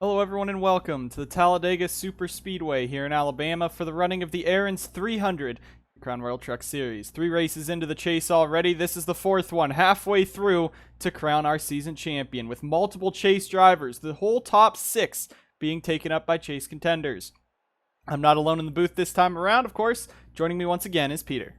Hello, everyone, and welcome to the Talladega Superspeedway here in Alabama for the running of the Aaron's 300 Crown Royal Truck Series. 3 races into the chase already. This is the 4th one, halfway through to crown our season champion, with multiple chase drivers, the whole top 6 being taken up by chase contenders. I'm not alone in the booth this time around, of course. Joining me once again is Peter.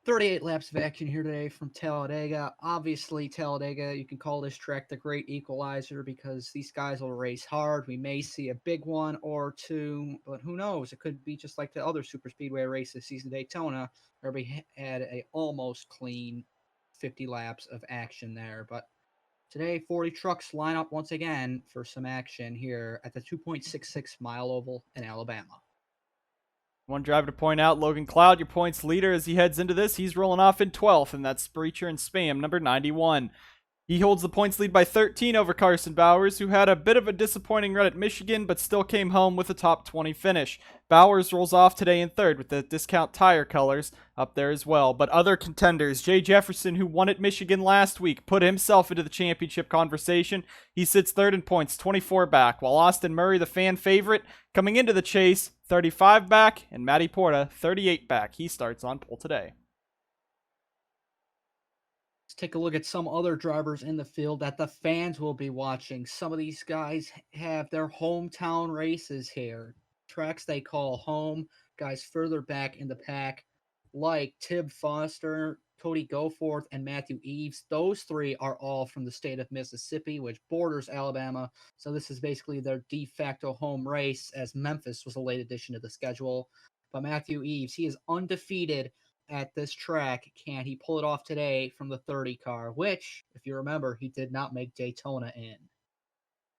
38 laps of action here today from Talladega. Obviously, Talladega, you can call this track the great equalizer because these guys will race hard. We may see a big one or two, but who knows? It could be just like the other super speedway race this season, Daytona, where we had a almost clean 50 laps of action there. But today, 40 trucks line up once again for some action here at the 2.66 mile oval in Alabama. One driver to point out, Logan Cloud, your points leader as he heads into this. He's rolling off in 12th, and that's Spreacher and Spam, number 91. He holds the points lead by 13 over Carson Bowers, who had a bit of a disappointing run at Michigan, but still came home with a top 20 finish. Bowers rolls off today in 3rd with the discount tire colors up there as well. But other contenders, Jay Jefferson, who won at Michigan last week, put himself into the championship conversation. He sits 3rd in points, 24 back, while Austin Murray, the fan favorite, coming into the chase, 35 back, and Matty Porta, 38 back. He starts on pole today. Let's take a look at some other drivers in the field that the fans will be watching. Some of these guys have their hometown races here, tracks they call home, guys further back in the pack, like Tib Foster, Cody Goforth, and Matthew Eves. Those 3 are all from the state of Mississippi, which borders Alabama. So this is basically their de facto home race, as Memphis was a late addition to the schedule. But Matthew Eves, he is undefeated at this track. Can he pull it off today from the 30 car, which, if you remember, he did not make Daytona in?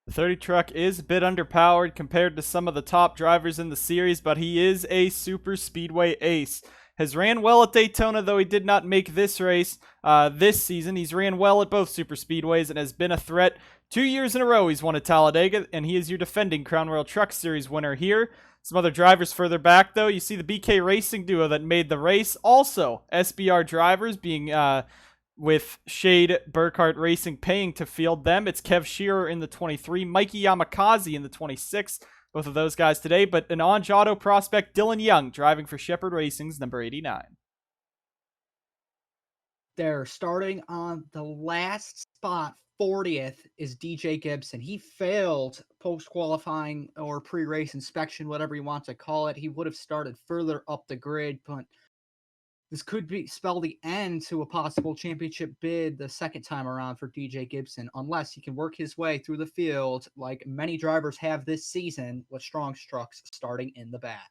The 30 truck is a bit underpowered compared to some of the top drivers in the series, but he is a super speedway ace. Has ran well at Daytona, though he did not make this race this season. He's ran well at both super speedways and has been a threat. 2 years in a row he's won at Talladega, and he is your defending Crown Royal Truck Series winner here. Some other drivers further back, though. You see the BK Racing duo that made the race. Also, SBR drivers being with Shade Burkhart Racing paying to field them. It's Kev Shearer in the 23, Mikey Yamakaze in the 26. Both of those guys today, but an Onge Auto prospect, Dylan Young, driving for Shepherd Racing's number 89. They're starting on the last spot. 40th is DJ Gibson. He failed post-qualifying or pre-race inspection, whatever you want to call it. He would have started further up the grid, but this could spell the end to a possible championship bid the second time around for DJ Gibson, unless he can work his way through the field like many drivers have this season with strong trucks starting in the back.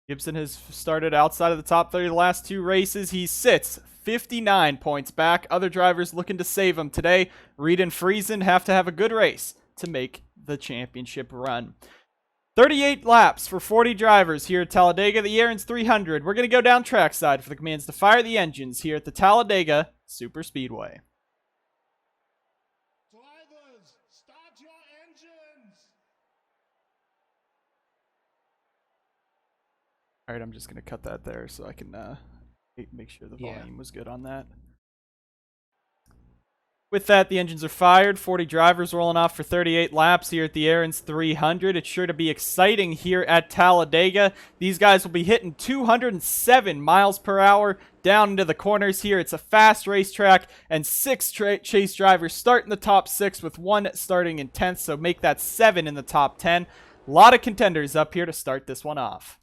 Gibson has started outside of the top 30 the last 2 races. He sits 59 points back. Other drivers looking to save him today. Reed and Friesen have to have a good race to make the championship run. 38 laps for 40 drivers here at Talladega, the Aaron's 300. We're going to go down trackside for the commands to fire the engines here at the Talladega Superspeedway. Drivers, start your engines! All right, I'm just going to cut that there so I can make sure the volume was good on that. With that, the engines are fired. 40 drivers rolling off for 38 laps here at the Aaron's 300. It's sure to be exciting here at Talladega. These guys will be hitting 207 miles per hour down into the corners here. It's a fast racetrack, and 6 chase drivers start in the top 6 with 1 starting in 10th, so make that 7 in the top 10. A lot of contenders up here to start this one off.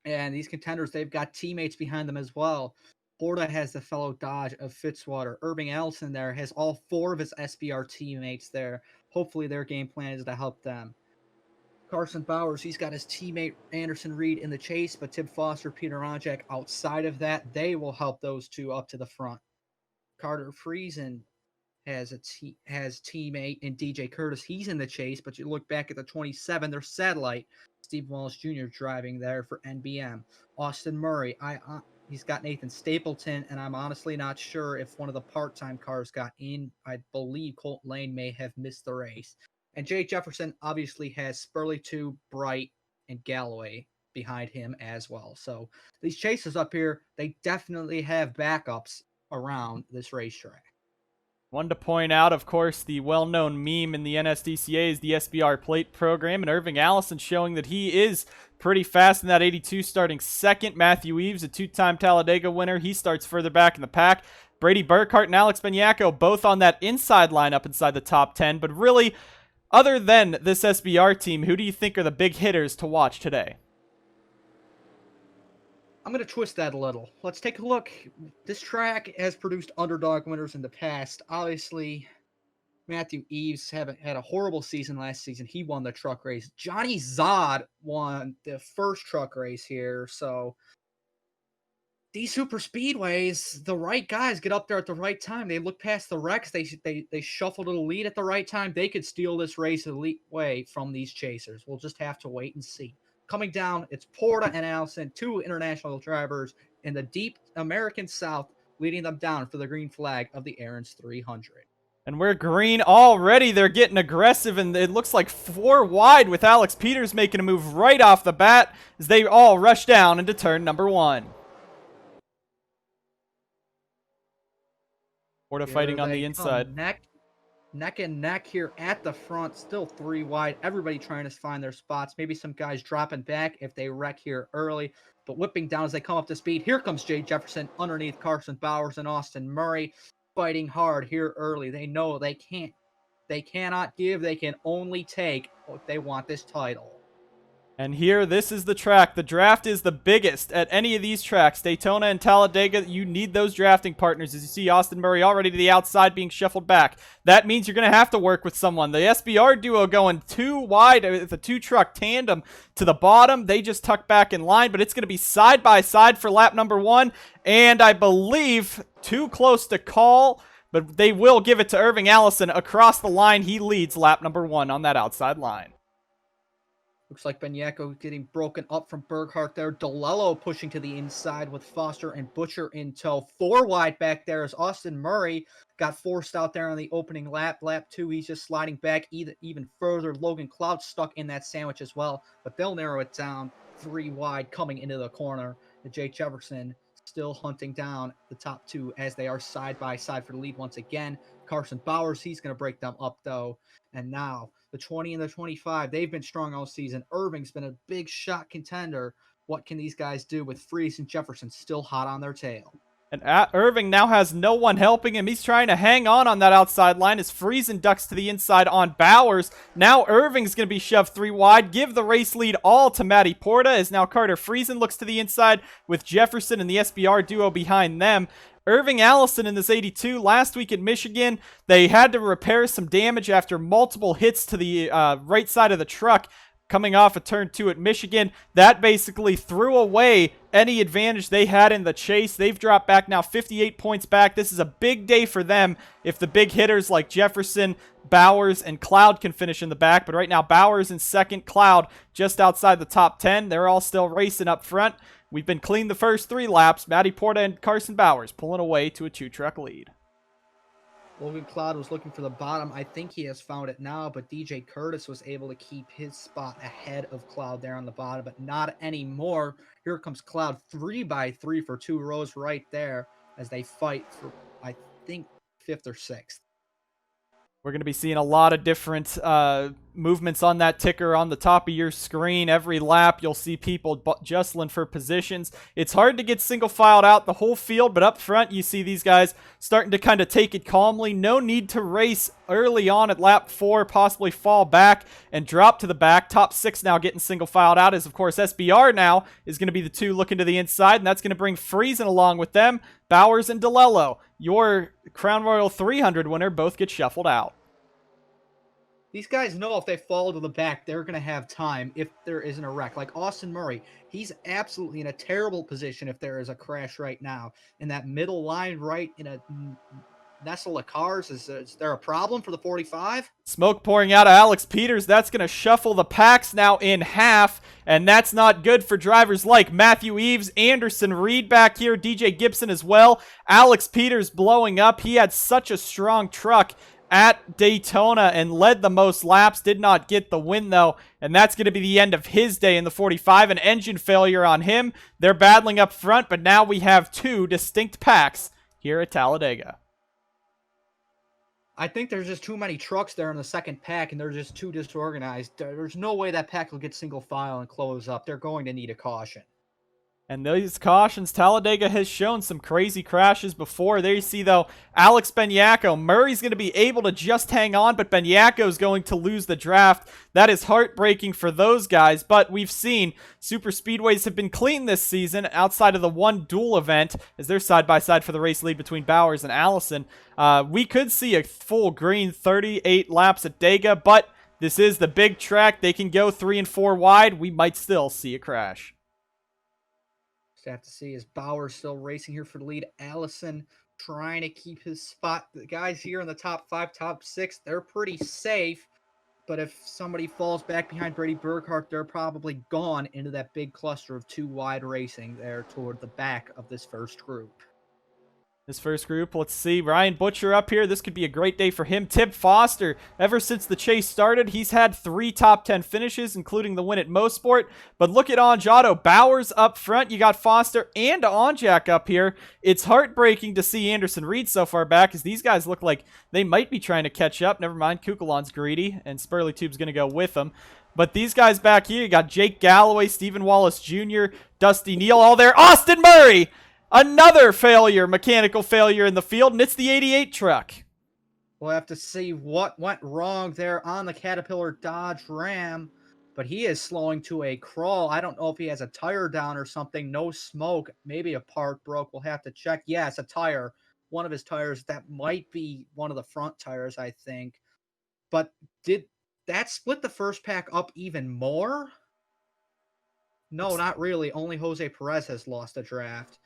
And these contenders, they've got teammates behind them as well. Porta has the fellow Dodge of Fitzwater. Irving Allison there has all 4 of his SBR teammates there. Hopefully their game plan is to help them. Carson Bowers, he's got his teammate Anderson Reed in the chase, but Tib Foster, Peter Onjak outside of that, they will help those 2 up to the front. Carter Friesen has teammate in DJ Curtis. He's in the chase, but you look back at the 27, their satellite, Steve Wallace Jr. driving there for NBM. Austin Murray, he's got Nathan Stapleton, and I'm honestly not sure if one of the part-time cars got in. I believe Colt Lane may have missed the race. And Jay Jefferson obviously has Spurley 2, Bright, and Galloway behind him as well. So these chasers up here, they definitely have backups around this racetrack. One to point out, of course, the well-known meme in the NSDCA is the SBR plate program, and Irving Allison showing that he is pretty fast in that 82, starting second. Matthew Eves, a two-time Talladega winner, he starts further back in the pack. Brady Burkhart and Alex Benyako both on that inside lineup inside the top 10, but really, other than this SBR team, who do you think are the big hitters to watch today? I'm going to twist that a little. Let's take a look. This track has produced underdog winners in the past. Obviously, Matthew Eves had a horrible season last season. He won the truck race. Johnny Zod won the first truck race here. So these super speedways, the right guys get up there at the right time. They look past the wrecks. They shuffle to the lead at the right time. They could steal this race elite way from these chasers. We'll just have to wait and see. Coming down, it's Porta and Allison, two international drivers in the deep American South, leading them down for the green flag of the Aaron's 300. And we're green already. They're getting aggressive, and it looks like 4 wide with Alex Peters making a move right off the bat as they all rush down into turn number 1. Porta fighting on the inside. Neck and neck here at the front, still 3 wide. Everybody trying to find their spots. Maybe some guys dropping back if they wreck here early, but whipping down as they come up to speed. Here comes Jay Jefferson underneath Carson Bowers and Austin Murray, fighting hard here early. They know they cannot give, they can only take if they want this title. And here, this is the track. The draft is the biggest at any of these tracks. Daytona and Talladega, you need those drafting partners. As you see Austin Murray already to the outside being shuffled back. That means you're going to have to work with someone. The SBR duo going 2 wide with a 2-truck tandem to the bottom. They just tuck back in line, but it's going to be side by side for lap number 1. And I believe too close to call, but they will give it to Irving Allison across the line. He leads lap number 1 on that outside line. Looks like Benyako getting broken up from Burkhart there. DeLello pushing to the inside with Foster and Butcher in tow. 4 wide back there as Austin Murray got forced out there on the opening lap. Lap 2, he's just sliding back even further. Logan Cloud stuck in that sandwich as well, but they'll narrow it down 3 wide coming into the corner. The Jay Jefferson still hunting down the top 2 as they are side by side for the lead once again. Carson Bowers, he's going to break them up though. And now the 20 and the 25, they've been strong all season. Irving's been a big shot contender. What can these guys do with Freeze and Jefferson still hot on their tail? And Irving now has no one helping him. He's trying to hang on that outside line as Friesen ducks to the inside on Bowers. Now Irving's going to be shoved 3 wide. Give the race lead all to Matty Porta as now Carter Friesen looks to the inside with Jefferson and the SBR duo behind them. Irving Allison in this 82 last week in Michigan, they had to repair some damage after multiple hits to the right side of the truck coming off of turn 2 at Michigan. That basically threw away any advantage they had in the chase. They've dropped back now 58 points back. This is a big day for them if the big hitters like Jefferson, Bowers, and Cloud can finish in the back. But right now, Bowers in second, Cloud just outside the top 10. They're all still racing up front. We've been clean the first 3 laps. Matty Porta and Carson Bowers pulling away to a 2-truck lead. Logan Cloud was looking for the bottom. I think he has found it now, but DJ Curtis was able to keep his spot ahead of Cloud there on the bottom, but not anymore. Here comes Cloud 3 by 3 for 2 rows right there as they fight for, I think, 5th or 6th. We're going to be seeing a lot of different movements on that ticker on the top of your screen. Every lap, you'll see people jostling for positions. It's hard to get single filed out the whole field, but up front, you see these guys starting to kind of take it calmly. No need to race early on at lap 4, possibly fall back and drop to the back. Top 6 now getting single filed out as, of course, SBR now is going to be the 2 looking to the inside, and that's going to bring Friesen along with them. Bowers and DeLello, your Crown Royal 300 winner, both get shuffled out. These guys know if they fall to the back, they're going to have time if there isn't a wreck. Like Austin Murray, he's absolutely in a terrible position if there is a crash right now. In that middle line right in a nestle of cars, is there a problem for the 45? Smoke pouring out of Alex Peters. That's going to shuffle the packs now in half, and that's not good for drivers like Matthew Eves, Anderson Reed back here, DJ Gibson as well. Alex Peters blowing up. He had such a strong truck at Daytona and led the most laps, did not get the win though, and that's going to be the end of his day in the 45. An engine failure on him. They're battling up front, but now we have 2 distinct packs here at Talladega. I think there's just too many trucks there in the second pack, and they're just too disorganized. There's no way that pack will get single file and close up. They're going to need a caution. And these cautions, Talladega has shown some crazy crashes before. There you see, though, Alex Benyako. Murray's going to be able to just hang on, but Benyako is going to lose the draft. That is heartbreaking for those guys, but we've seen super speedways have been clean this season outside of the one dual event as they're side-by-side for the race lead between Bowers and Allison. We could see a full green 38 laps at Dega, but this is the big track. They can go 3 and 4 wide. We might still see a crash. Have to see is Bauer still racing here for the lead. Allison trying to keep his spot. The guys here in the top 5, top 6, they're pretty safe. But if somebody falls back behind Brady Burkhart, they're probably gone into that big cluster of 2 wide racing there toward the back of this first group. This first group, let's see, Ryan Butcher up here. This could be a great day for him. Tib Foster, ever since the chase started, he's had 3 top 10 finishes, including the win at Mosport. But look at Anjato. Bowers up front. You got Foster and Onjak up here. It's heartbreaking to see Anderson Reed so far back, as these guys look like they might be trying to catch up. Never mind, Kukulon's greedy, and Spurley Tube's going to go with them. But these guys back here, you got Jake Galloway, Stephen Wallace Jr., Dusty Neal, all there. Austin Murray! Another failure, mechanical failure in the field, and it's the 88 truck. We'll have to see what went wrong there on the Caterpillar Dodge Ram, but he is slowing to a crawl. I don't know if he has a tire down or something. No smoke. Maybe a part broke. We'll have to check. Yes, a tire. One of his tires. That might be one of the front tires, I think. But did that split the first pack up even more? No, not really. Only Jose Perez has lost a draft.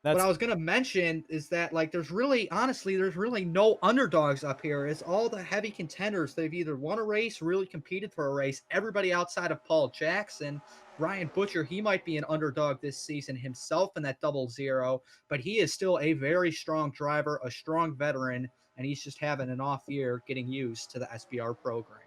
What I was going to mention is that, like, there's really no underdogs up here. It's all the heavy contenders. They've either won a race, really competed for a race. Everybody outside of Paul Jackson, Ryan Butcher, he might be an underdog this season himself in that 00, but he is still a very strong driver, a strong veteran, and he's just having an off year getting used to the SBR program.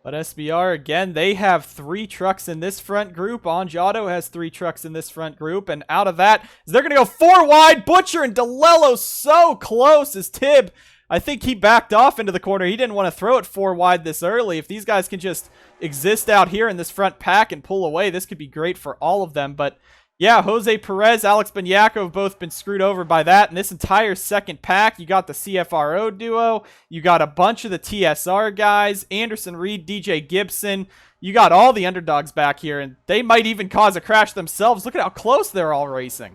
But SBR, again, they have 3 trucks in this front group. Anjato has 3 trucks in this front group. And out of that, they're going to go 4 wide. Butcher and DeLello so close as Tib. I think he backed off into the corner. He didn't want to throw it 4 wide this early. If these guys can just exist out here in this front pack and pull away, this could be great for all of them. But yeah, Jose Perez, Alex Benyako have both been screwed over by that. And this entire second pack, you got the CFRO duo. You got a bunch of the TSR guys, Anderson Reed, DJ Gibson. You got all the underdogs back here, and they might even cause a crash themselves. Look at how close they're all racing.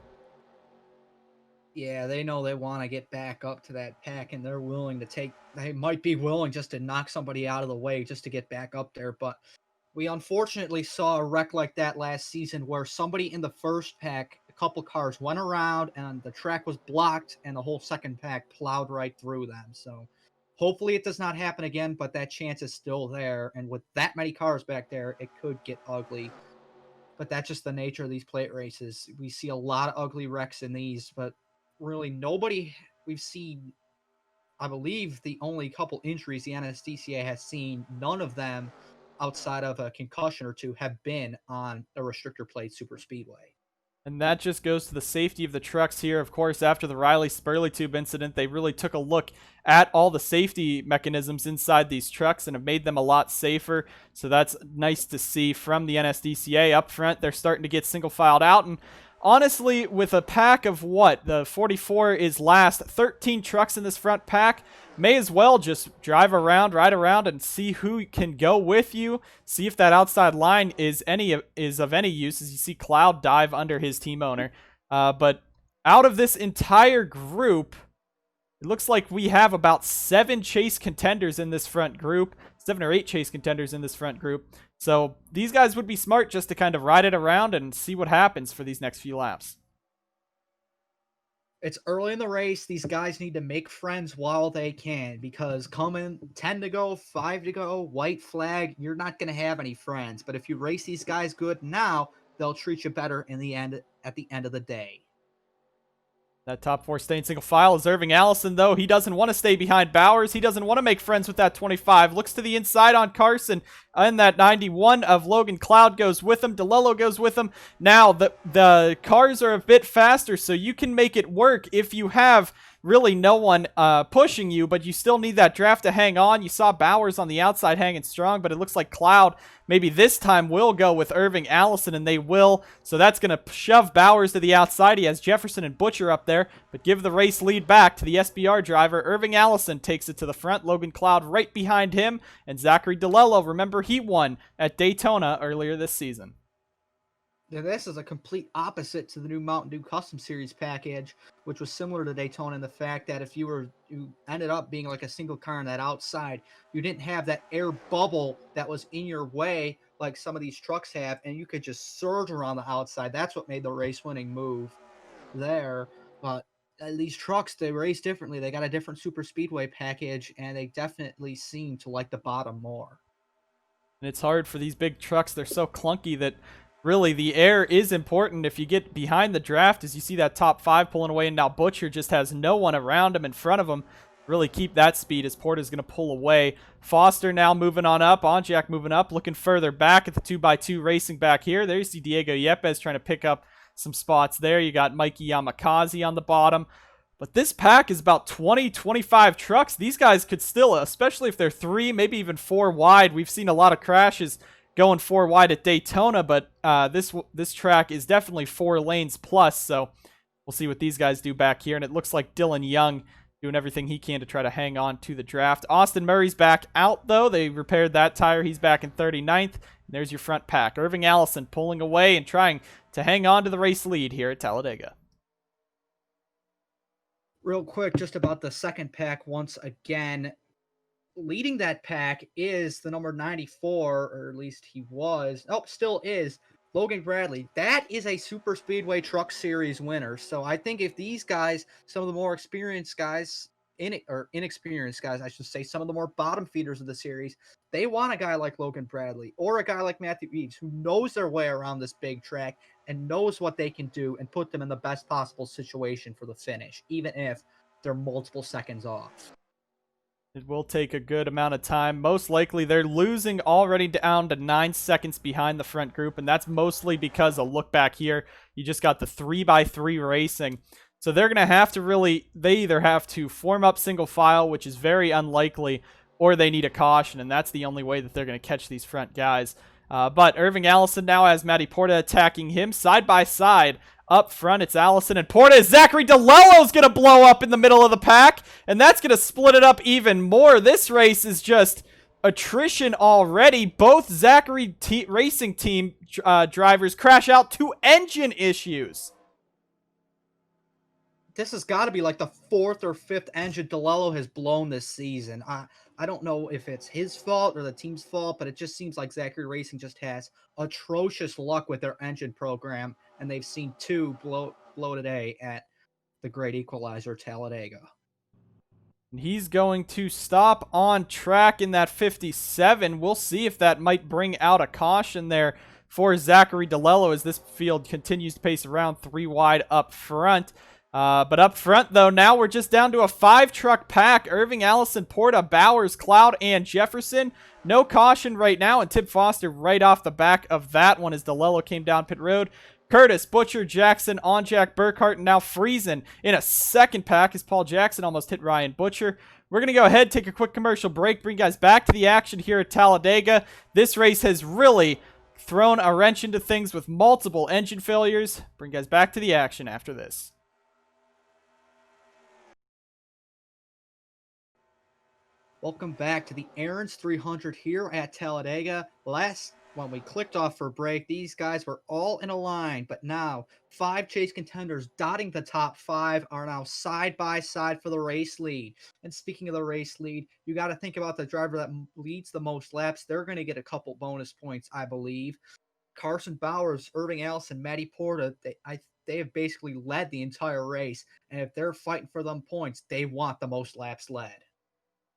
Yeah, they know they want to get back up to that pack, and they might be willing just to knock somebody out of the way just to get back up there, but we unfortunately saw a wreck like that last season where somebody in the first pack, a couple cars went around and the track was blocked and the whole second pack plowed right through them. So hopefully it does not happen again, but that chance is still there. And with that many cars back there, it could get ugly. But that's just the nature of these plate races. We see a lot of ugly wrecks in these, but really we've seen, I believe, the only couple injuries the NSDCA has seen, none of them outside of a concussion or 2 have been on a restrictor plate super speedway. And that just goes to the safety of the trucks here. Of course, after the Riley Spurley Tube incident, they really took a look at all the safety mechanisms inside these trucks and have made them a lot safer. So that's nice to see from the NSDCA. Up front, they're starting to get single filed out. And honestly, with a pack of the 44 is last, 13 trucks in this front pack, may as well just ride around, and see who can go with you. See if that outside line is of any use, as you see Cloud dive under his team owner. But out of this entire group, it looks like we have about 7 chase contenders in this front group. 7 or 8 chase contenders in this front group. So these guys would be smart just to kind of ride it around and see what happens for these next few laps. It's early in the race. These guys need to make friends while they can, because coming 10 to go, 5 to go, white flag, you're not going to have any friends. But if you race these guys good now, they'll treat you better at the end of the day. That top 4 staying single file is Irving Allison, though. He doesn't want to stay behind Bowers. He doesn't want to make friends with that 25. Looks to the inside on Carson. And that 91 of Logan Cloud goes with him. DeLello goes with him. Now, the cars are a bit faster, so you can make it work if you have really no one pushing you, but you still need that draft to hang on. You saw Bowers on the outside hanging strong, but it looks like Cloud maybe this time will go with Irving Allison, and they will. So that's going to shove Bowers to the outside. He has Jefferson and Butcher up there, but give the race lead back to the SBR driver. Irving Allison takes it to the front. Logan Cloud right behind him, and Zachary DeLello, remember, he won at Daytona earlier this season. Now, this is a complete opposite to the new Mountain Dew Custom Series package, which was similar to Daytona in the fact that if you ended up being like a single car on that outside, you didn't have that air bubble that was in your way like some of these trucks have, and you could just surge around the outside. That's what made the race-winning move there. But these trucks, they race differently. They got a different super speedway package, and they definitely seem to like the bottom more. And it's hard for these big trucks. They're so clunky that really the air is important if you get behind the draft, as you see that top 5 pulling away, and now Butcher just has no one around him in front of him. Really keep that speed as Porta's going to pull away. Foster now moving on up. Onjak moving up, looking further back at the 2x2 racing back here. There you see Diego Yepes trying to pick up some spots there. You got Mikey Yamakaze on the bottom. But this pack is about 20, 25 trucks. These guys could still, especially if they're 3, maybe even 4 wide. We've seen a lot of crashes going 4 wide at Daytona, but this track is definitely 4 lanes plus, so we'll see what these guys do back here. And it looks like Dylan Young doing everything he can to try to hang on to the draft. Austin Murray's back out, though. They repaired that tire. He's back in 39th. And there's your front pack. Irving Allison pulling away and trying to hang on to the race lead here at Talladega. Real quick, just about the second pack once again. Leading that pack is the number 94, or at least he was. Oh, still is. Logan Bradley. That is a Super Speedway Truck Series winner. So I think if these guys, some of the more experienced guys, inexperienced guys, I should say, some of the more bottom feeders of the series, they want a guy like Logan Bradley or a guy like Matthew Eves who knows their way around this big track and knows what they can do and put them in the best possible situation for the finish, even if they're multiple seconds off. It will take a good amount of time. Most likely, they're losing already down to 9 seconds behind the front group, and that's mostly because of look back here. You just got the 3x3 racing. So they're going to have to they either have to form up single file, which is very unlikely, or they need a caution, and that's the only way that they're going to catch these front guys. But Irving Allison now has Matty Porta attacking him side by side. Up front, it's Allison and Porta. Zachary DeLello's going to blow up in the middle of the pack, and that's going to split it up even more. This race is just attrition already. Both Zachary Racing Team drivers crash out to engine issues. This has got to be like the 4th or 5th engine DeLello has blown this season. I don't know if it's his fault or the team's fault, but it just seems like Zachary Racing just has atrocious luck with their engine program, and they've seen 2 blow today at the Great Equalizer, Talladega. He's going to stop on track in that 57. We'll see if that might bring out a caution there for Zachary DeLello as this field continues to pace around 3 wide up front. But up front, though, now we're just down to a 5-truck pack. Irving, Allison, Porta, Bowers, Cloud, and Jefferson. No caution right now, and Tip Foster right off the back of that one as DeLello came down pit road. Curtis, Butcher, Jackson, Onjak, Burkhart, and now Friesen in a second pack as Paul Jackson almost hit Ryan Butcher. We're going to go ahead, take a quick commercial break, bring you guys back to the action here at Talladega. This race has really thrown a wrench into things with multiple engine failures. Bring you guys back to the action after this. Welcome back to the Aaron's 300 here at Talladega. When we clicked off for break, these guys were all in a line, but now 5 chase contenders dotting the top 5 are now side by side for the race lead. And speaking of the race lead, you got to think about the driver that leads the most laps. They're going to get a couple bonus points, I believe. Carson Bowers, Irving Allison, Matty Porta, they have basically led the entire race. And if they're fighting for them points, they want the most laps led.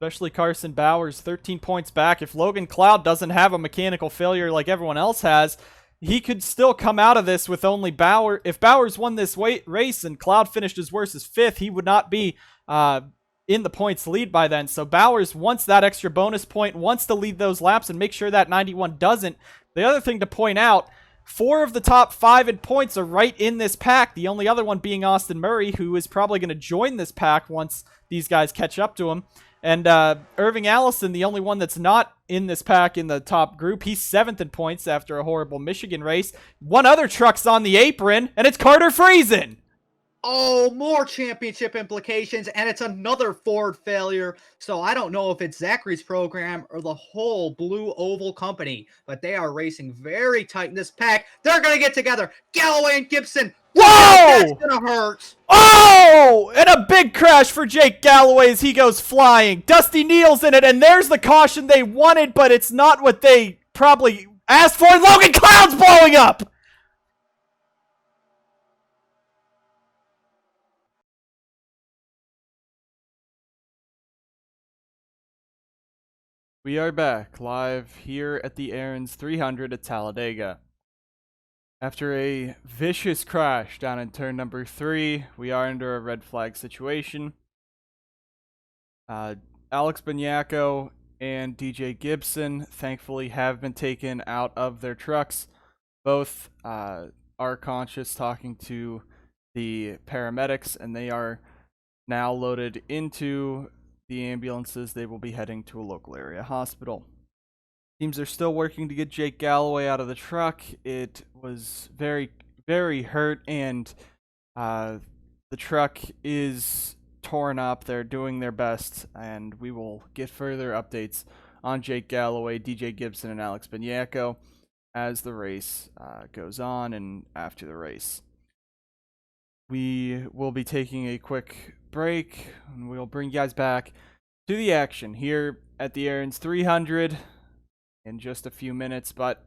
Especially Carson Bowers, 13 points back. If Logan Cloud doesn't have a mechanical failure like everyone else has, he could still come out of this with only Bowers. If Bowers won this race and Cloud finished as worse as 5th, he would not be in the points lead by then. So Bowers wants that extra bonus point, wants to lead those laps and make sure that 91 doesn't. The other thing to point out, 4 of the top 5 in points are right in this pack. The only other one being Austin Murray, who is probably going to join this pack once these guys catch up to him. And Irving Allison, the only one that's not in this pack in the top group. He's 7th in points after a horrible Michigan race. One other truck's on the apron, and it's Carter Friesen. Oh, more championship implications, and it's another Ford failure. So I don't know if it's Zachary's program or the whole Blue Oval company, but they are racing very tight in this pack. They're going to get together. Galloway and Gibson. Whoa! That's going to hurt. Oh! And a big crash for Jake Galloway as he goes flying. Dusty Neal's in it, and there's the caution they wanted, but it's not what they probably asked for. Logan Cloud's blowing up! We are back live here at the Aaron's 300 at Talladega. After a vicious crash down in turn number 3, we are under a red flag situation. Alex Banyako and DJ Gibson thankfully have been taken out of their trucks. Both are conscious, talking to the paramedics, and they are now loaded into the ambulances. They will be heading to a local area hospital. Teams are still working to get Jake Galloway out of the truck. It was very, very hurt, and the truck is torn up. They're doing their best, and we will get further updates on Jake Galloway, DJ Gibson, and Alex Banyako as the race goes on and after the race. We will be taking a quick break, and we'll bring you guys back to the action here at the Aaron's 300 in just a few minutes, but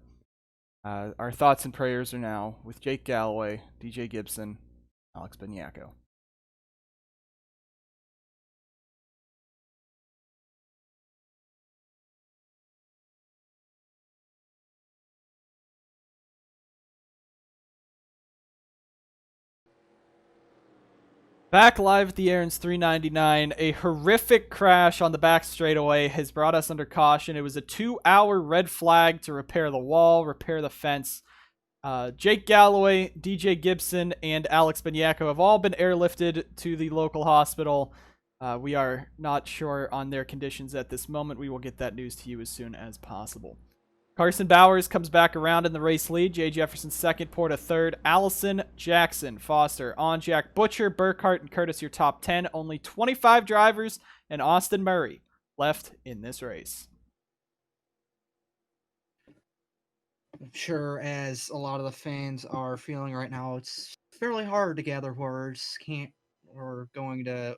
our thoughts and prayers are now with Jake Galloway, DJ Gibson, Alex Banyako. Back live at the Aaron's 399, a horrific crash on the back straightaway has brought us under caution. It was a 2-hour red flag to repair the wall, repair the fence. Jake Galloway, DJ Gibson, and Alex Banyako have all been airlifted to the local hospital. We are not sure on their conditions at this moment. We will get that news to you as soon as possible. Carson Bowers comes back around in the race lead. Jay Jefferson second, Porta third. Allison, Jackson, Foster, Onjak, Butcher, Burkhart, and Curtis your top 10. Only 25 drivers and Austin Murray left in this race. I'm sure, as a lot of the fans are feeling right now, it's fairly hard to gather words. We're going to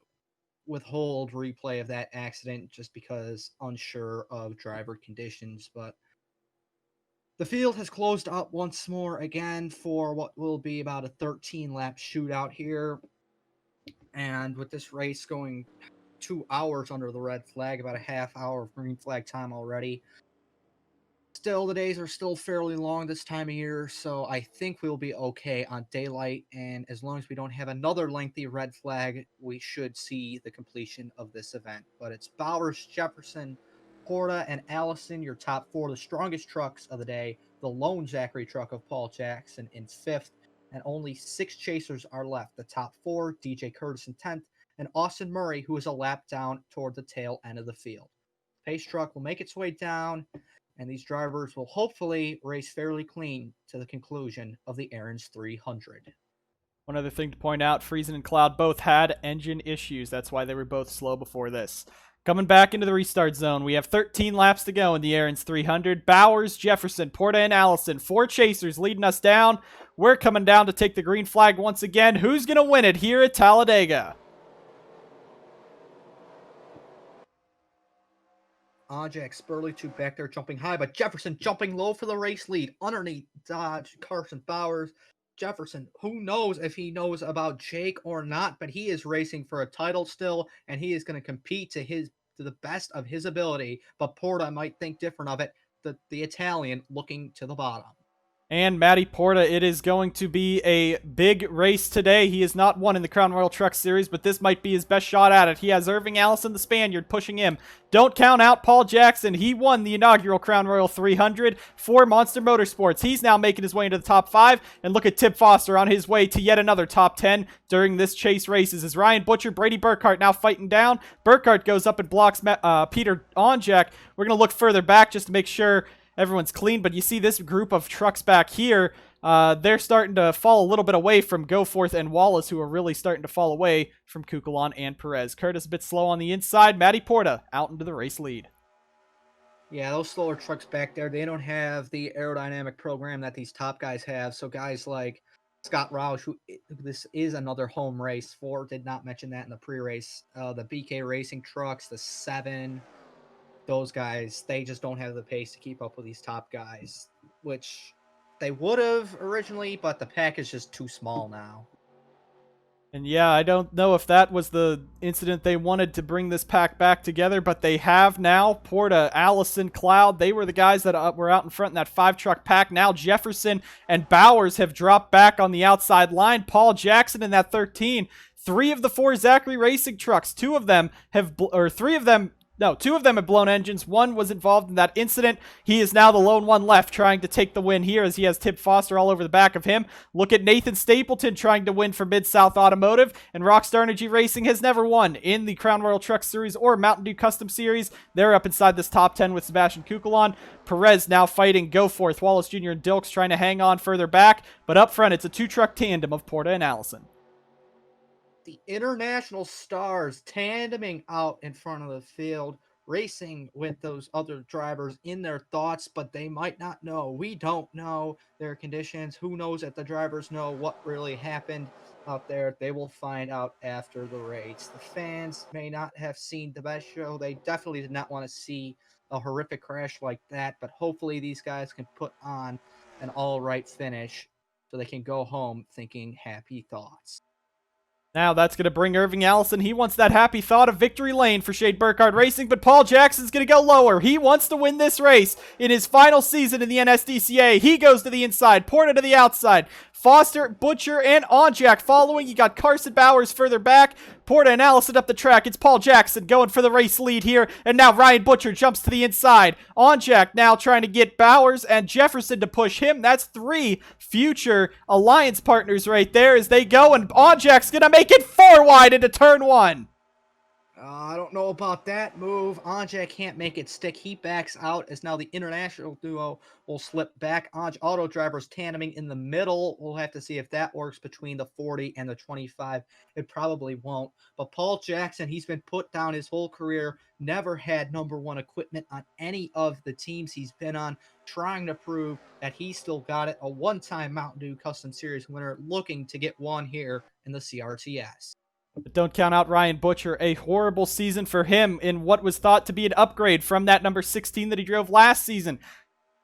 withhold replay of that accident just because unsure of driver conditions, but the field has closed up once more again for what will be about a 13-lap shootout here. And with this race going 2 hours under the red flag, about a half hour of green flag time already. Still, the days are still fairly long this time of year, so I think we'll be okay on daylight. And as long as we don't have another lengthy red flag, we should see the completion of this event. But it's Bowers, Jefferson, Porta, and Allison, your top 4, the strongest trucks of the day. The lone Zachary truck of Paul Jackson in 5th, and only 6 chasers are left. The top 4, DJ Curtis in 10th, and Austin Murray, who is a lap down toward the tail end of the field. Pace truck will make its way down, and these drivers will hopefully race fairly clean to the conclusion of the Aaron's 300. One other thing to point out, Friesen and Cloud both had engine issues. That's why they were both slow before this. Coming back into the restart zone, we have 13 laps to go in the Aaron's 300. Bowers, Jefferson, Porta, and Allison, 4 chasers leading us down. We're coming down to take the green flag once again. Who's going to win it here at Talladega? Jack Spurley, 2 back there jumping high, but Jefferson jumping low for the race lead. Underneath Dodge, Carson Bowers. Jefferson, who knows if he knows about Jake or not, but he is racing for a title still, and he is going to compete to the best of his ability. But Porta might think different of it. The Italian looking to the bottom. And Matty Porta, it is going to be a big race today. He has not won in the Crown Royal Truck Series, but this might be his best shot at it. He has Irving Allison, the Spaniard, pushing him. Don't count out Paul Jackson. He won the inaugural Crown Royal 300 for Monster Motorsports. He's now making his way into the top 5. And look at Tip Foster on his way to yet another top 10 during this chase races. As Ryan Butcher, Brady Burkhart now fighting down. Burkhart goes up and blocks Peter Onjak. We're going to look further back just to make sure everyone's clean, but you see this group of trucks back here, they're starting to fall a little bit away from Goforth and Wallace, who are really starting to fall away from Kukulon and Perez. Curtis a bit slow on the inside. Matty Porta out into the race lead. Yeah, those slower trucks back there, they don't have the aerodynamic program that these top guys have. So guys like Scott Roush, who this is another home race for, did not mention that in the pre-race. The BK Racing trucks, the 7, those guys, they just don't have the pace to keep up with these top guys, which they would have originally, but the pack is just too small now. And yeah, I don't know if that was the incident they wanted to bring this pack back together, but they have now. Porta, Allison, Cloud, they were the guys that were out in front in that 5-truck pack. Now Jefferson and Bowers have dropped back on the outside line. Paul Jackson in that 13. 3 of the 4 Zachary Racing trucks, 2 of them have blown engines. 1 was involved in that incident. He is now the lone one left trying to take the win here as he has Tip Foster all over the back of him. Look at Nathan Stapleton trying to win for Mid-South Automotive, and Rockstar Energy Racing has never won in the Crown Royal Truck Series or Mountain Dew Custom Series. They're up inside this top 10 with Sebastian Kukulon. Perez now fighting Goforth, Wallace Jr. and Dilks trying to hang on further back, but up front it's a 2-truck tandem of Porta and Allison. The international stars tandeming out in front of the field, racing with those other drivers in their thoughts, but they might not know. We don't know their conditions. Who knows if the drivers know what really happened out there? They will find out after the race. The fans may not have seen the best show. They definitely did not want to see a horrific crash like that, but hopefully these guys can put on an all right finish so they can go home thinking happy thoughts. Now that's going to bring Irving Allison. He wants that happy thought of victory lane for Shade Burkhardt Racing, but Paul Jackson's going to go lower. He wants to win this race in his final season in the NSDCA. He goes to the inside, Porta to the outside. Foster, Butcher, and Onjak following. You got Carson Bowers further back. Porta and Allison up the track. It's Paul Jackson going for the race lead here. And now Ryan Butcher jumps to the inside. Onjak now trying to get Bowers and Jefferson to push him. That's 3 future alliance partners right there as they go. And Onjak's going to make it 4 wide into turn 1. I don't know about that move. Onjak can't make it stick. He backs out as now the international duo will slip back. Auto drivers tandeming in the middle. We'll have to see if that works between the 40 and the 25. It probably won't. But Paul Jackson, he's been put down his whole career. Never had number 1 equipment on any of the teams he's been on. Trying to prove that he still got it. A one-time Mountain Dew Custom Series winner looking to get one here in the CRTS. But don't count out Ryan Butcher. A horrible season for him in what was thought to be an upgrade from that number 16 that he drove last season.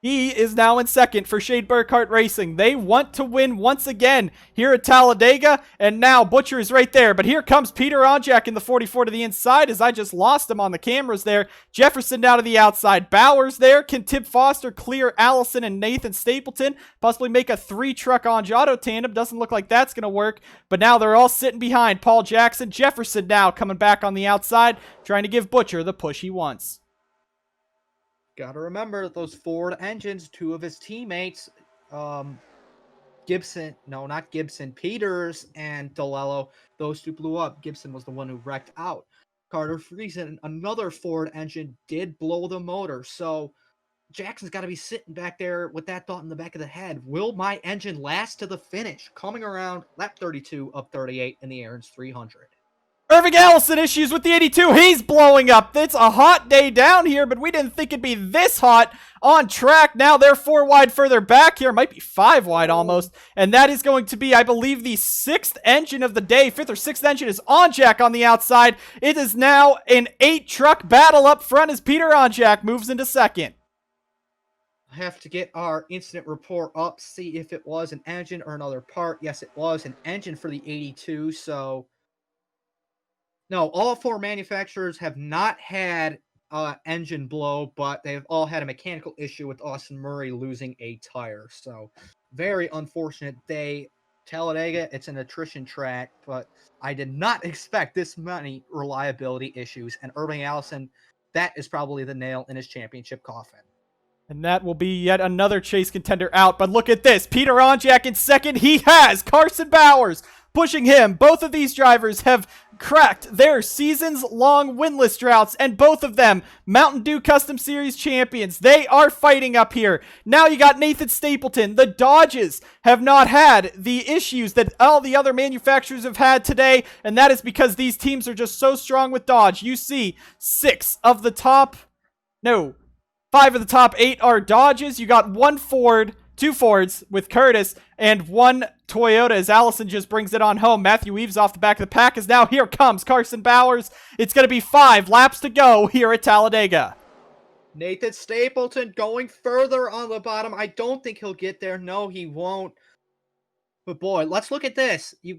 He is now in second for Shade Burkhardt Racing. They want to win once again here at Talladega, and now Butcher is right there. But here comes Peter Onjak in the 44 to the inside as I just lost him on the cameras there. Jefferson down to the outside. Bowers there. Can Tip Foster clear Allison and Nathan Stapleton? Possibly make a 3-truck Onjato tandem. Doesn't look like that's going to work. But now they're all sitting behind Paul Jackson. Jefferson now coming back on the outside, trying to give Butcher the push he wants. Got to remember those Ford engines, 2 of his teammates, Peters and DeLello, those 2 blew up. Gibson was the one who wrecked out. Carter Friesen, another Ford engine, did blow the motor. So Jackson's got to be sitting back there with that thought in the back of the head. Will my engine last to the finish? Coming around lap 32 of 38 in the Aaron's 300. Irving Allison issues with the 82. He's blowing up. It's a hot day down here, but we didn't think it'd be this hot on track. Now they're 4 wide further back here. Might be 5 wide almost. And that is going to be, I believe, the 6th engine of the day. 5th or 6th engine is Onjak on the outside. It is now an 8-truck battle up front as Peter Onjak moves into second. I have to get our incident report up, see if it was an engine or another part. Yes, it was an engine for the 82, so... No, all 4 manufacturers have not had engine blow, but they've all had a mechanical issue with Austin Murray losing a tire. So very unfortunate day. Talladega, it's an attrition track, but I did not expect this many reliability issues. And Irving Allison, that is probably the nail in his championship coffin. And that will be yet another chase contender out. But look at this. Peter Onjak in second. He has Carson Bowers pushing him. Both of these drivers have cracked their seasons-long winless droughts, and both of them Mountain Dew Custom Series champions. They are fighting up here. Now you got Nathan Stapleton. The Dodges have not had the issues that all the other manufacturers have had today, and that is because these teams are just so strong with Dodge. You see 5 of the top 8 are Dodges. You got 2 Fords with Curtis, and 1 Toyota as Allison just brings it on home. Matthew Eves off the back of the pack as now here comes Carson Bowers. It's going to be 5 laps to go here at Talladega. Nathan Stapleton going further on the bottom. I don't think he'll get there. No, he won't. But boy, let's look at this. You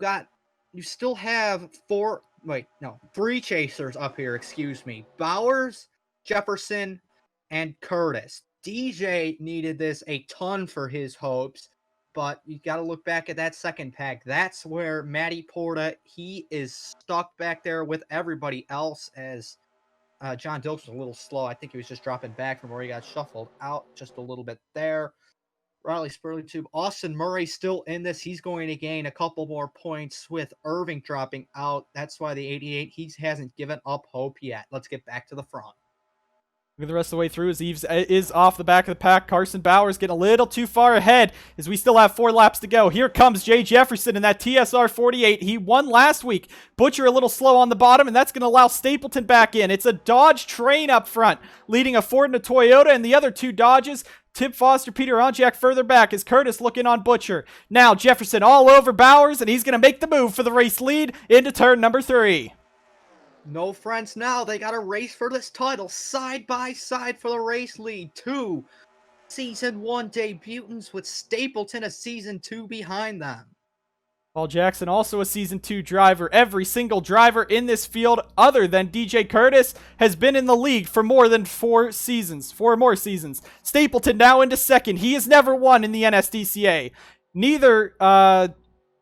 still have 3 chasers up here, excuse me. Bowers, Jefferson, and Curtis. DJ needed this a ton for his hopes, but you got to look back at that second pack. That's where Matty Porta, he is stuck back there with everybody else as John Dilks was a little slow. I think he was just dropping back from where he got shuffled out just a little bit there. Riley Spurley, Austin Murray still in this. He's going to gain a couple more points with Irving dropping out. That's why the 88, he hasn't given up hope yet. Let's get back to the front. Look at the rest of the way through as Eves is off the back of the pack. Carson Bowers getting a little too far ahead as we still have 4 laps to go. Here comes Jay Jefferson in that TSR 48. He won last week. Butcher a little slow on the bottom, and that's going to allow Stapleton back in. It's a Dodge train up front, leading a Ford and a Toyota, and the other 2 Dodges. Tim Foster, Peter Onjak further back as Curtis looking on Butcher. Now Jefferson all over Bowers, and he's going to make the move for the race lead into turn number 3. No friends now. They got to race for this title side by side for the race lead. 2 Season 1 debutants with Stapleton a Season 2 behind them. Paul Jackson also a Season 2 driver. Every single driver in this field other than DJ Curtis has been in the league for more than 4 more seasons. Stapleton now into second. He has never won in the NSDCA.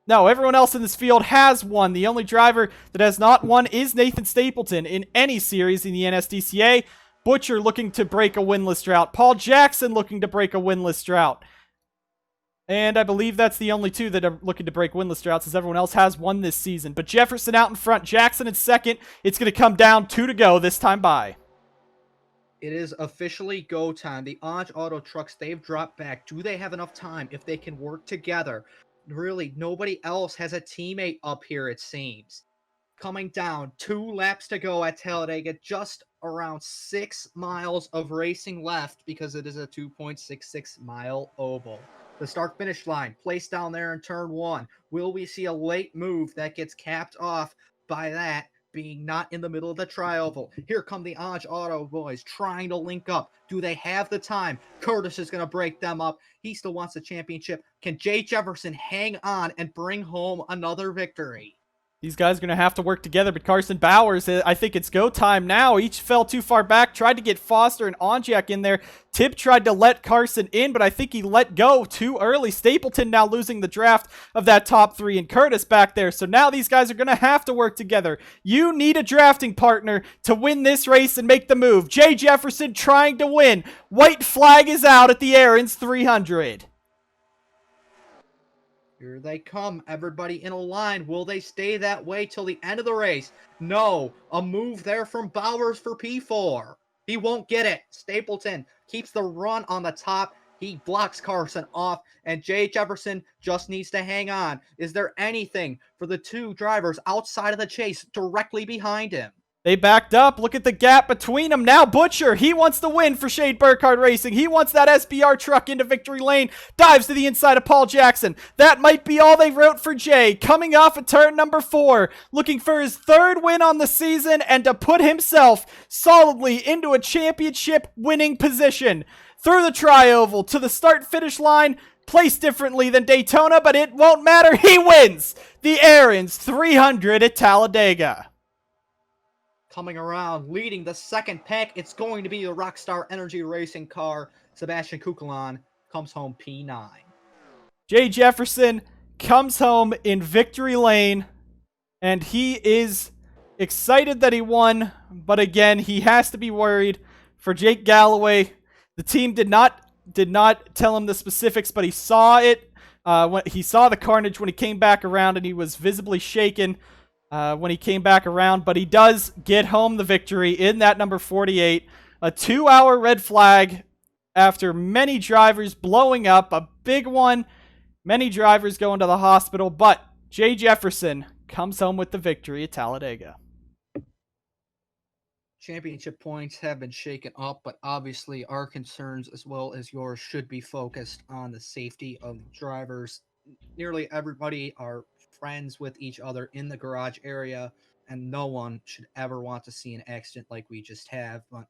No, everyone else in this field has won. The only driver that has not won is Nathan Stapleton in any series in the NSDCA. Butcher looking to break a winless drought. Paul Jackson looking to break a winless drought. And I believe that's the only 2 that are looking to break winless droughts, as everyone else has won this season. But Jefferson out in front, Jackson in second. It's going to come down 2 to go this time by. It is officially go time. The Orange Auto trucks, they've dropped back. Do they have enough time if they can work together? Really, nobody else has a teammate up here, it seems. Coming down, 2 laps to go at Talladega, just around 6 miles of racing left because it is a 2.66 mile oval. The start-finish line, placed down there in turn 1. Will we see a late move that gets capped off by that being not in the middle of the tri-oval? Here come the Orange Auto boys trying to link up. Do they have the time? Curtis is going to break them up. He still wants the championship. Can Jay Jefferson hang on and bring home another victory? These guys are going to have to work together, but Carson Bowers, I think it's go time now. Each fell too far back, tried to get Foster and Onjak in there. Tip tried to let Carson in, but I think he let go too early. Stapleton now losing the draft of that top 3, and Curtis back there. So now these guys are going to have to work together. You need a drafting partner to win this race and make the move. Jay Jefferson trying to win. White flag is out at the Aaron's 300. Here they come, everybody in a line. Will they stay that way till the end of the race? No, a move there from Bowers for P4. He won't get it. Stapleton keeps the run on the top. He blocks Carson off, and Jay Jefferson just needs to hang on. Is there anything for the 2 drivers outside of the chase directly behind him? They backed up. Look at the gap between them. Now Butcher, he wants the win for Shade Burkhardt Racing. He wants that SBR truck into victory lane. Dives to the inside of Paul Jackson. That might be all they wrote for Jay. Coming off of turn number 4. Looking for his 3rd win on the season and to put himself solidly into a championship winning position. Through the tri-oval to the start-finish line. Placed differently than Daytona, but it won't matter. He wins the Aaron's 300 at Talladega. Coming around, leading the second pack, it's going to be the Rockstar Energy Racing car. Sebastian Kukulon comes home P9. Jay Jefferson comes home in victory lane, and he is excited that he won, but again, he has to be worried for Jake Galloway. The team did not tell him the specifics, but he saw it. When he saw the carnage when he came back around, and he was visibly shaken when he came back around. But he does get home the victory in that number 48. A 2-hour red flag after many drivers blowing up. A big one. Many drivers going to the hospital. But Jay Jefferson comes home with the victory at Talladega. Championship points have been shaken up, but obviously our concerns as well as yours should be focused on the safety of drivers. Nearly everybody are friends with each other in the garage area, and no one should ever want to see an accident like we just have. But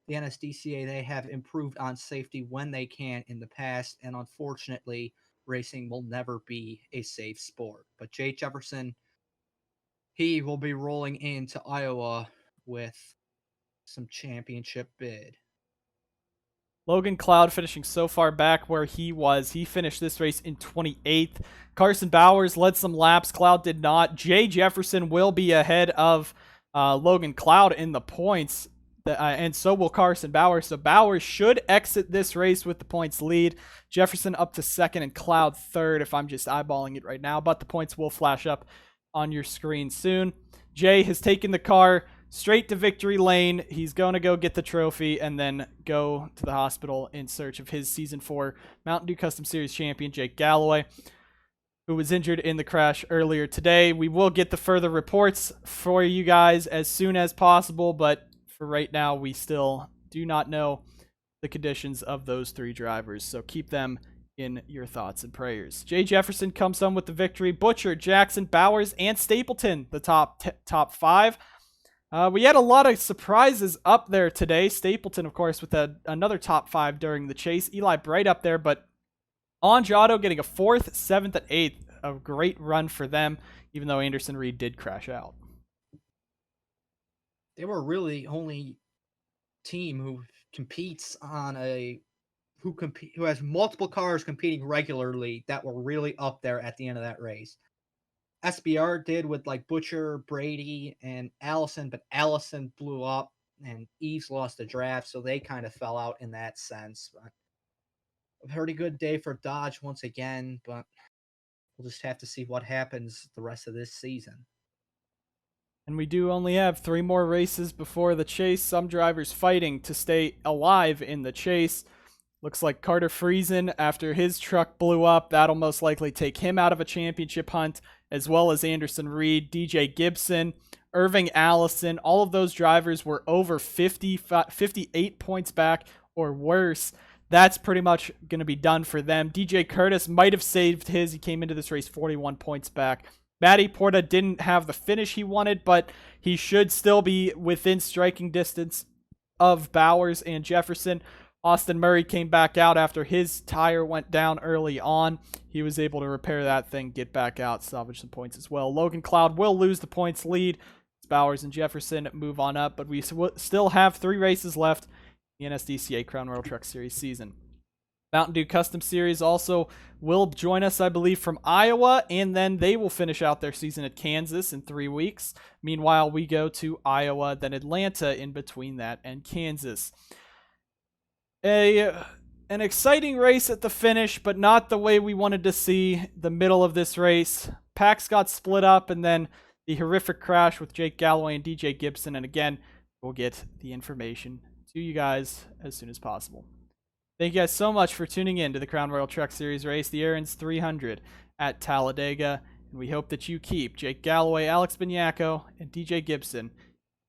the NSDCA, they have improved on safety when they can in the past, and unfortunately, racing will never be a safe sport. But Jay Jefferson, he will be rolling into Iowa with some championship bid. Logan Cloud finishing so far back where he was. He finished this race in 28th. Carson Bowers led some laps. Cloud did not. Jay Jefferson will be ahead of Logan Cloud in the points, and so will Carson Bowers. So Bowers should exit this race with the points lead. Jefferson up to second and Cloud third if I'm just eyeballing it right now, but the points will flash up on your screen soon. Jay has taken the car straight to victory lane. He's going to go get the trophy and then go to the hospital in search of his Season 4 Mountain Dew Custom Series champion, Jake Galloway, who was injured in the crash earlier today. We will get the further reports for you guys as soon as possible, but for right now, we still do not know the conditions of those three drivers, so keep them in your thoughts and prayers. Jay Jefferson comes home with the victory. Butcher, Jackson, Bowers, and Stapleton, the top five. We had a lot of surprises up there today. Stapleton, of course, with another top five during the chase. Eli Bright up there, but Angiotto getting a 4th, 7th, and 8th. A great run for them, even though Anderson Reed did crash out. They were really the only team who competes on who has multiple cars competing regularly that were really up there at the end of that race. SBR did with like Butcher, Brady, and Allison, but Allison blew up and Eves lost the draft, so they kind of fell out in that sense. But a pretty good day for Dodge once again, but we'll just have to see what happens the rest of this season. And we do only have 3 more races before the chase. Some drivers fighting to stay alive in the chase. Looks like Carter Friesen, after his truck blew up, that'll most likely take him out of a championship hunt, as well as Anderson Reed, DJ Gibson, Irving Allison. All of those drivers were over 58 points back or worse. That's pretty much going to be done for them. DJ Curtis might have saved his. He came into this race 41 points back. Matty Porta didn't have the finish he wanted, but he should still be within striking distance of Bowers and Jefferson. Austin Murray came back out after his tire went down early on. He was able to repair that thing, get back out, salvage some points as well. Logan Cloud will lose the points lead. Bowers and Jefferson move on up, but we still have 3 races left in the NSDCA Crown Royal Truck Series season. Mountain Dew Custom Series also will join us, I believe, from Iowa, and then they will finish out their season at Kansas in 3 weeks. Meanwhile, we go to Iowa, then Atlanta in between that and Kansas. An exciting race at the finish, but not the way we wanted to see the middle of this race. Packs got split up, and then the horrific crash with Jake Galloway and DJ Gibson. And again, we'll get the information to you guys as soon as possible. Thank you guys so much for tuning in to the Crown Royal Truck Series race, the Aaron's 300 at Talladega. And we hope that you keep Jake Galloway, Alex Bignacco, and DJ Gibson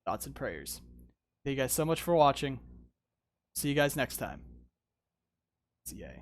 thoughts and prayers. Thank you guys so much for watching. See you guys next time. NSDCA.